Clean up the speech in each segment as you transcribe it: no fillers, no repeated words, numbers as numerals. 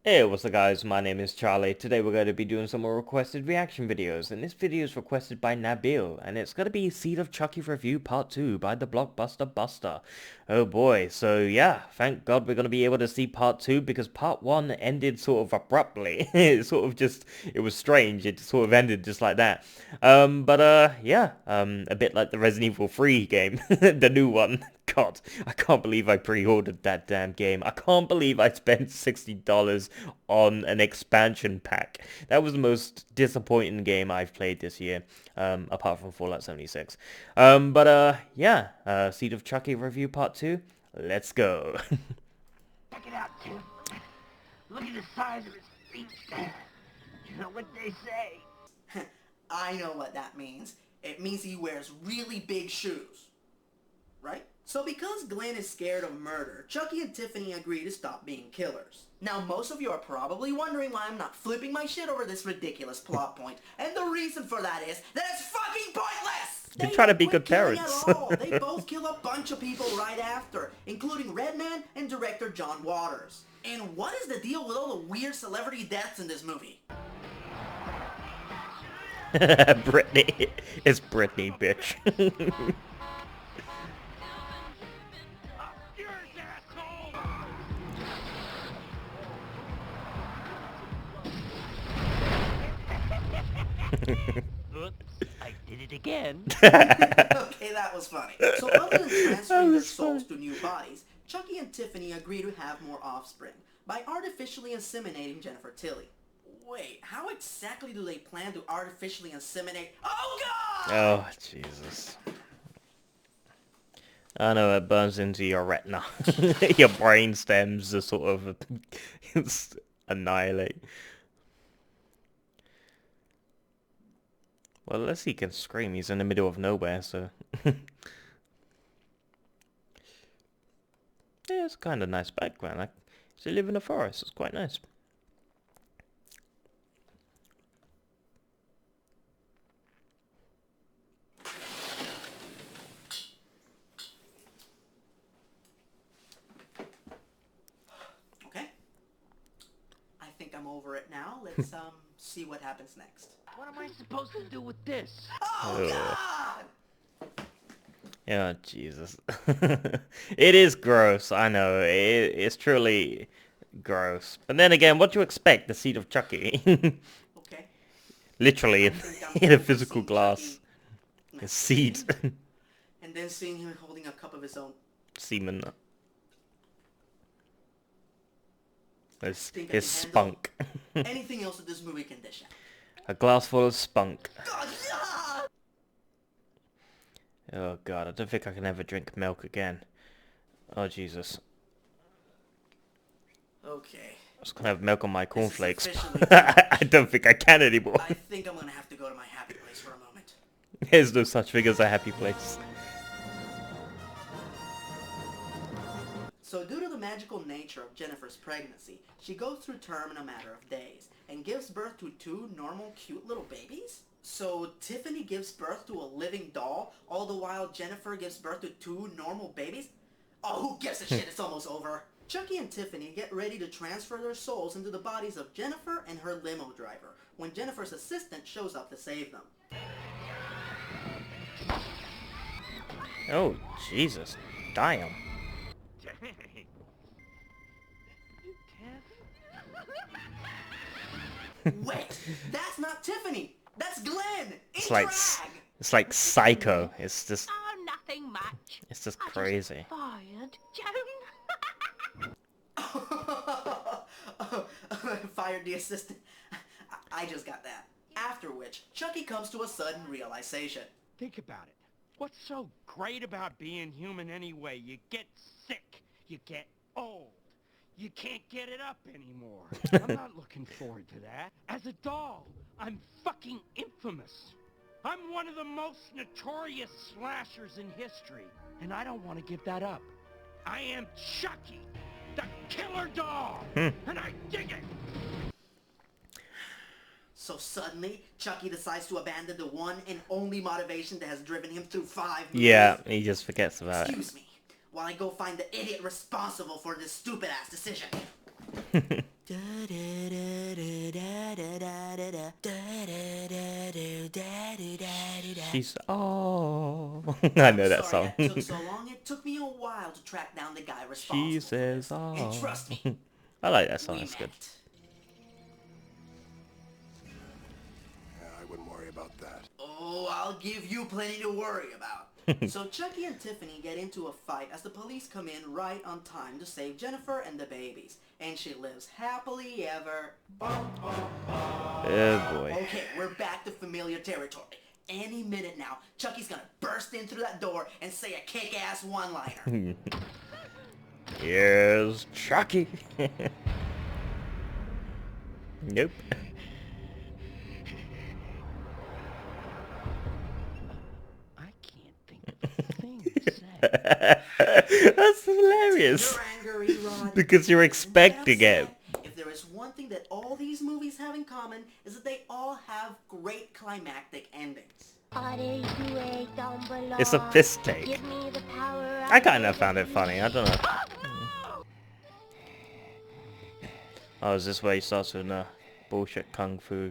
Hey, what's up guys, my name is Charlie. Today we're going to be doing some more requested reaction videos, and this video is requested by Nabil, and it's going to be Seed of Chucky Review Part 2 by the Blockbuster Buster. Oh boy, so yeah, thank God we're going to be able to see Part 2, because Part 1 ended sort of abruptly. It was strange, it sort of ended just like that. A bit like the Resident Evil 3 game, the new one. God, I can't believe I pre-ordered that damn game. I can't believe I spent $60 on an expansion pack. That was the most disappointing game I've played this year, apart from Fallout 76. Seed of Chucky Review Part 2. Let's go. Check it out, Tim. Look at the size of his feet. You know what they say? I know what that means. It means he wears really big shoes. Right? So because Glenn is scared of murder, Chucky and Tiffany agree to stop being killers. Now most of you are probably wondering why I'm not flipping my shit over this ridiculous plot point. And the reason for that is that it's fucking pointless! You're They trying to don't be quit good killing parents. at all. They both kill a bunch of people right after, including Redman and director John Waters. And what is the deal with all the weird celebrity deaths in this movie? Brittany. It's Brittany, bitch. Oops, I did it again. Okay, that was funny. So other than transferring their souls to new bodies, Chucky and Tiffany agree to have more offspring by artificially inseminating Jennifer Tilly. Wait, how exactly do they plan to artificially inseminate? Oh god! Oh, Jesus. I know it burns into your retina. Your brain stems are sort of annihilate. Well, unless he can scream, he's in the middle of nowhere, so... Yeah, it's kind of nice background. Like, they live in a forest. It's quite nice. Okay. I think I'm over it now. Let's see what happens next. What am I supposed to do with this? Oh Ugh. god! Oh, Jesus. It is gross, I know. It's truly gross. But then again, what do you expect? The seed of Chucky. Okay. Literally I in, think I'm in a going to physical see glass. Chucky A seed. and then seeing him holding a cup of his own. Semen. His, Think I his can handle spunk. anything else that this movie can dish out. A glass full of spunk. God, yeah! Oh god, I don't think I can ever drink milk again. Oh Jesus. Okay. I was gonna have milk on my This is cornflakes. officially But too much. I don't think I can anymore. I think I'm gonna have to go to my happy place for a moment. There's no such thing as a happy place. So due to the magical nature of Jennifer's pregnancy, she goes through term in a matter of days and gives birth to two normal cute little babies? So Tiffany gives birth to a living doll, all the while Jennifer gives birth to two normal babies? Oh, who gives a shit? It's almost over. Chucky and Tiffany get ready to transfer their souls into the bodies of Jennifer and her limo driver when Jennifer's assistant shows up to save them. Oh Jesus. Damn. Dang. Tiff? Wait, that's not Tiffany! That's Glenn! It's In like drag! it's like Psycho. It's just Oh, nothing much. I crazy. Fired Joan. Fired the assistant. I just got that. After which, Chucky comes to a sudden realization. Think about it. What's so great about being human anyway? You get sick. You get old. You can't get it up anymore. I'm not looking forward to that. As a doll, I'm fucking infamous. I'm one of the most notorious slashers in history, and I don't want to give that up. I am Chucky, the killer doll, and I dig it. So suddenly, Chucky decides to abandon the one and only motivation that has driven him through 5 movies. Yeah, he just forgets about it. Excuse me, while I go find the idiot responsible for this stupid-ass decision. She's oh, I know that Sorry song. that took so long. It took me a while to track down the guy responsible She for says this. And oh. trust me, I like that song. we That's good. met. Yeah, I wouldn't worry about that. Oh, I'll give you plenty to worry about. So Chucky and Tiffany get into a fight as the police come in right on time to save Jennifer and the babies. And she lives happily ever. Oh boy. Okay, we're back to familiar territory. Any minute now, Chucky's gonna burst in through that door and say a kick-ass one-liner. Here's Chucky. Nope. I can't think of a thing to say. That's hilarious. You're angry, Rod. Because you're expecting And it. that said, if there is one thing that all these movies have in common, is that they all have great climactic endings. It's a piss take. I kind of found it funny. I don't know. Oh, is this where he starts with bullshit kung fu?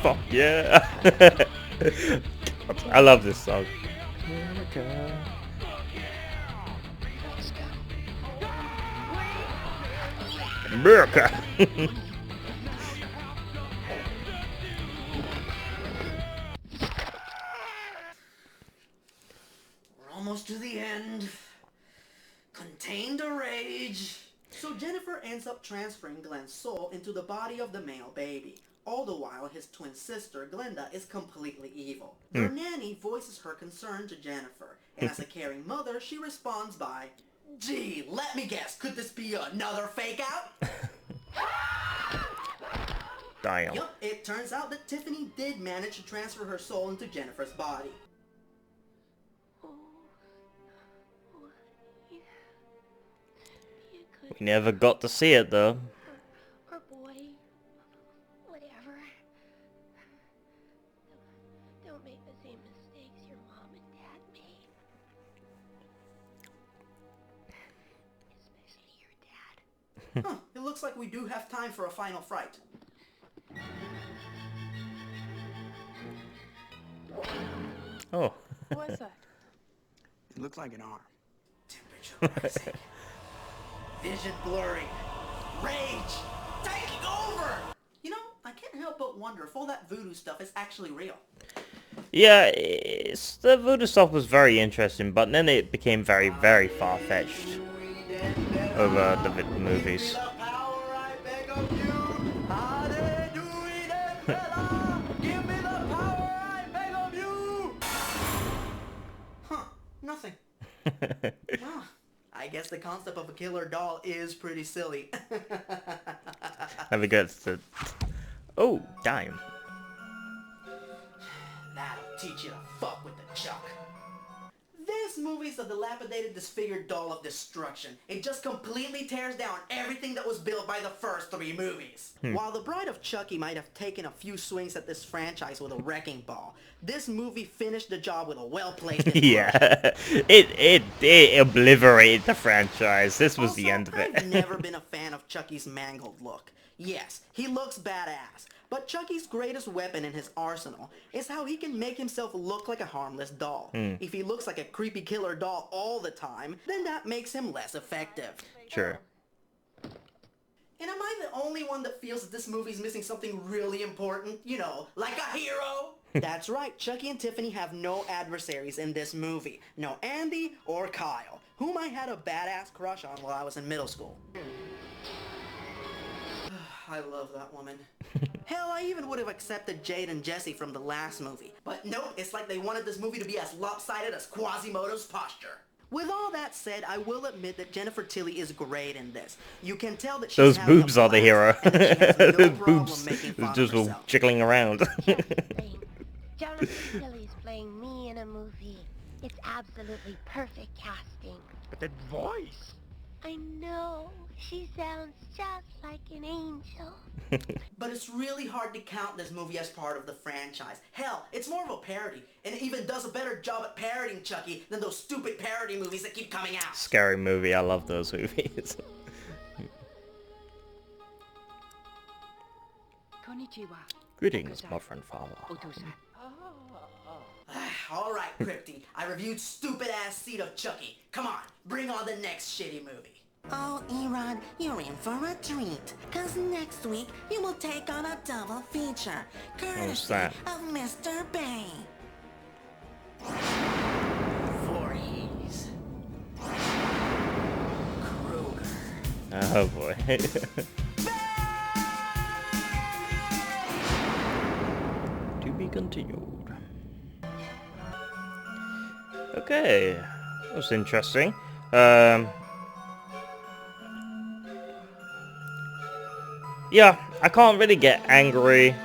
Fuck yeah! I love this song. America! We're almost to the end. Contain the rage. So Jennifer ends up transferring Glenn's soul into the body of the male baby. All the while, his twin sister, Glenda, is completely evil. Her nanny voices her concern to Jennifer, and as a caring mother, she responds by, "Gee, let me guess, could this be another fake out?" Damn. Yup, it turns out that Tiffany did manage to transfer her soul into Jennifer's body. We never got to see it though. Or boy, whatever. Don't make the same mistakes your mom and dad made. Especially your dad. Huh, it looks like we do have time for a final fright. Oh. What's that? It looks like an arm. Temperature rising. Vision blurry. Rage taking over! You know, I can't help but wonder if all that voodoo stuff is actually real. Yeah, the voodoo stuff was very interesting, but then it became very, very far-fetched over the movies. Huh, nothing. Well, I guess the concept of a killer doll is pretty silly. Never gets to... Oh, damn. That'll teach you to fuck with the Chuck. This movie's a dilapidated, disfigured doll of destruction. It just completely tears down everything that was built by the first three movies. While The Bride of Chucky might have taken a few swings at this franchise with a wrecking ball, this movie finished the job with a well-placed inversion. Yeah, it obliterated the franchise. This was the end of it. I've never been a fan of Chucky's mangled look. Yes, he looks badass, but Chucky's greatest weapon in his arsenal is how he can make himself look like a harmless doll. If he looks like a creepy killer doll all the time, then that makes him less effective. Sure. And am I the only one that feels that this movie's missing something really important? You know, like a hero? That's right, Chucky and Tiffany have no adversaries in this movie. No Andy or Kyle, whom I had a badass crush on while I was in middle school. I love that woman. Hell, I even would have accepted Jade and Jesse from the last movie. But nope, it's like they wanted this movie to be as lopsided as Quasimodo's posture. With all that said, I will admit that Jennifer Tilly is great in this. You can tell that she's Those having a boobs are the hero. blast, and that she has no Those problem boobs making fun of just were herself. jiggling around. Jonathan Tilly's playing me in a movie. It's absolutely perfect casting. But that voice. I know. She sounds just like an angel. But it's really hard to count this movie as part of the franchise. Hell, it's more of a parody, and it even does a better job at parodying Chucky than those stupid parody movies that keep coming out. Scary movie. I love those movies. Greetings, mother and father. Alright, Crypty, I reviewed stupid-ass Seed of Chucky. Come on, bring on the next shitty movie. Oh, Erod, you're in for a treat. Cause next week, you will take on a double feature. Courtesy that? of Mr. Bay. Voorhees. Krueger. Oh boy. To be continued. Okay, that was interesting. Yeah, I can't really get angry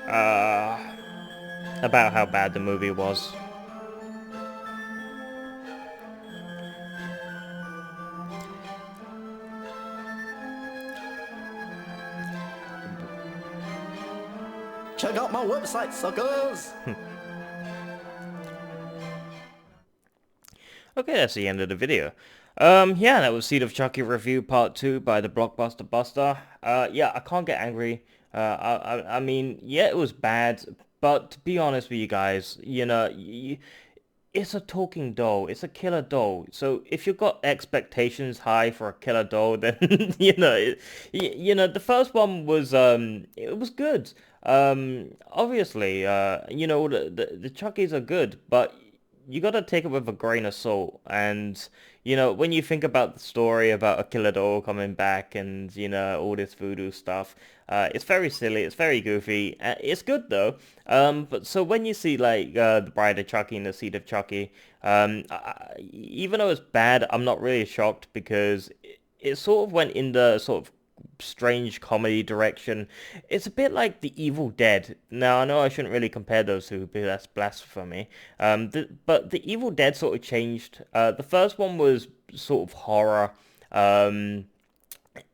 about how bad the movie was. Check out my website, suckers! Okay, that's the end of the video. Yeah, that was Seed of Chucky review part 2 by the Blockbuster Buster. Yeah, I can't get angry. I mean, yeah, it was bad, but to be honest with you guys, you know, it's a talking doll. It's a killer doll. So if you've got expectations high for a killer doll, then you know, the first one was it was good. Obviously, you know, the Chuckies are good, but you gotta take it with a grain of salt. And you know, when you think about the story about a killer doll coming back and you know all this voodoo stuff, it's very silly, it's very goofy. It's good though. But so when you see like the Bride of Chucky and the Seed of Chucky, even though it's bad, I'm not really shocked because it sort of went in the sort of strange comedy direction. It's a bit like The Evil Dead. Now, I know I shouldn't really compare those two because that's blasphemy. But The Evil Dead sort of changed. The first one was sort of horror. And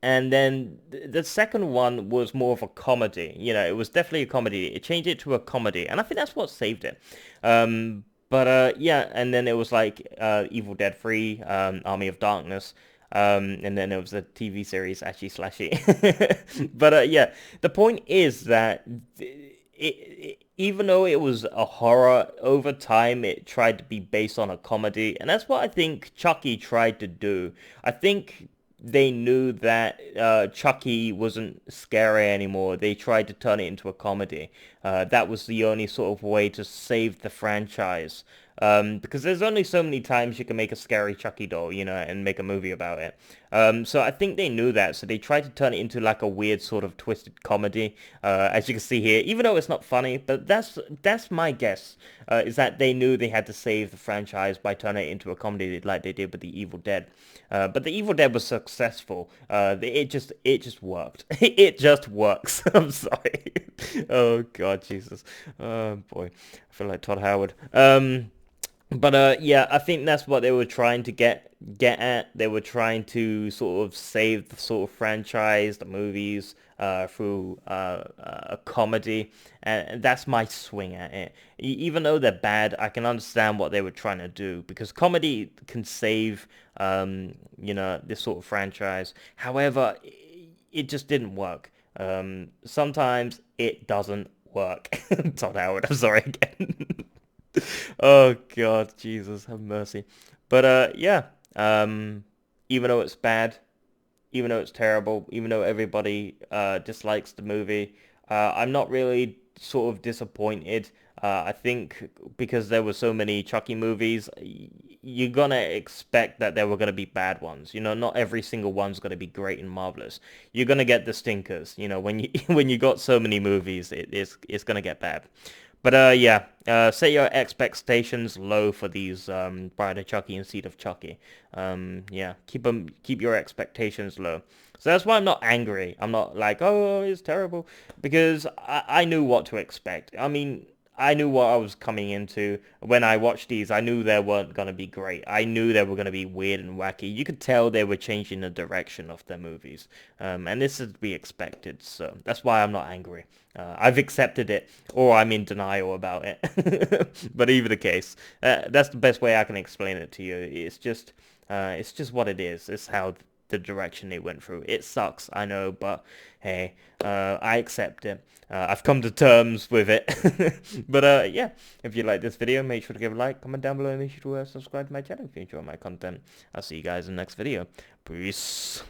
then the second one was more of a comedy. You know, it was definitely a comedy. It changed it to a comedy. And I think that's what saved it. Yeah, and then it was like Evil Dead 3, Army of Darkness. And then it was a TV series, actually, slashy. But yeah, the point is that even though it was a horror, over time it tried to be based on a comedy. And that's what I think Chucky tried to do. I think they knew that Chucky wasn't scary anymore. They tried to turn it into a comedy. That was the only sort of way to save the franchise. Because there's only so many times you can make a scary Chucky doll, you know, and make a movie about it. So I think they knew that, so they tried to turn it into like a weird sort of twisted comedy, as you can see here, even though it's not funny, but that's my guess, is that they knew they had to save the franchise by turning it into a comedy like they did with The Evil Dead. But The Evil Dead was successful. It just worked. It just works. I'm sorry. Oh God, Jesus. Oh boy, I feel like Todd Howard. But yeah, I think that's what they were trying to get at. They were trying to sort of save the sort of franchise, the movies, through a comedy, and that's my swing at it. Even though they're bad, I can understand what they were trying to do because comedy can save, you know, this sort of franchise. However, it just didn't work. Sometimes it doesn't work. Todd Howard, I'm sorry again. Oh God, Jesus, have mercy. But yeah, even though it's bad, even though it's terrible, even though everybody dislikes the movie, I'm not really sort of disappointed. I think because there were so many Chucky movies, you're gonna expect that there were gonna be bad ones. You know, not every single one's gonna be great and marvelous. You're gonna get the stinkers. You know, when you when you got so many movies, it's gonna get bad. But yeah, set your expectations low for these Bride of Chucky and Seed of Chucky. Yeah, keep your expectations low. So that's why I'm not angry. I'm not like, oh, it's terrible, because I knew what to expect. I mean, I knew what I was coming into. When I watched these, I knew they weren't going to be great. I knew they were going to be weird and wacky. You could tell they were changing the direction of their movies. And this is to be expected, so that's why I'm not angry. I've accepted it, or I'm in denial about it. But either the case, that's the best way I can explain it to you. It's just what it is. It's how the direction they went through. It sucks, I know, but hey, I accept it. I've come to terms with it. But yeah, if you like this video, make sure to give a like, comment down below, and make sure to subscribe to my channel if you enjoy my content. I'll see you guys in the next video. Peace.